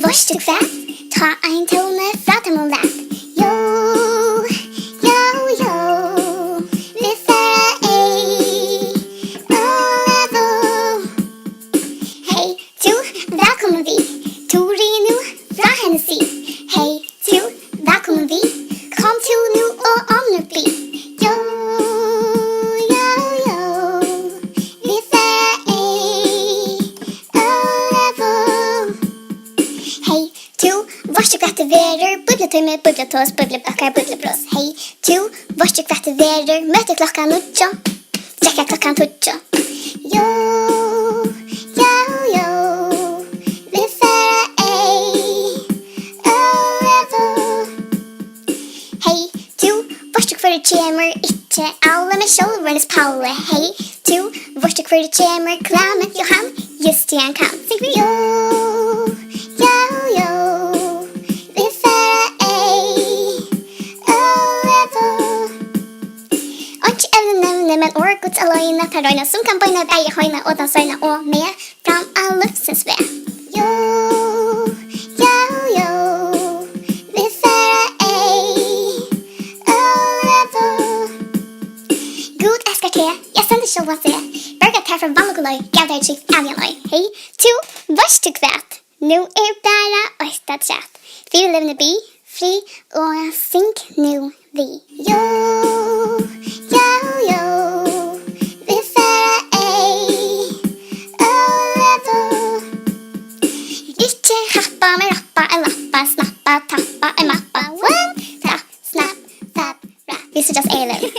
Vars du kväll, ta en tone fra dem och lät. Jo, jo, jo, vi färra ej, level. Hej, du, välkommen vi, Tori nu fra Hennessy. Hej, du, välkommen vi, kom till nu och omnubli. Jo, jo, jo, vi färra ej, level. Hej, du, vars du gratulerer, bubbletøyme, bubbletås, bubblebakkar, bubblebrøs. Hej, du, vars du gratulerer, møter klokka nuggjo, drekka klokkan tuggjo. Jo, jo, jo, vi færra ej, level. Hej, du, vars du kvar kjemer, ikkje alle med sjolvernes Paule. Hej, du, vars du kvar kjemer, Clement Johan, just igjen kan. Sing vi jo, jo, jo, vi færra ej, level. Ikke evne nevne, men årgods aløyne tar røyne, som kan bøyne beie høyne og dansøyne og med fram av luftsens ved. Jo, jo, jo, vi færra ej, level. Gud elskar te, jeg sender sjølva se. Berga ter fra Vannogoløy, gav deg skift avjanøy. Hei, tu, vars du kvæt. Nu bara øysta træt. Fire levende bi, fri og sink nu vi. Jo, jo, jo, vi færra ej, level. Ikke happa med rappa, en lappa, snappa, tappa, en mappa. One, tap, snap, tap, rap. Vi ser just A-level.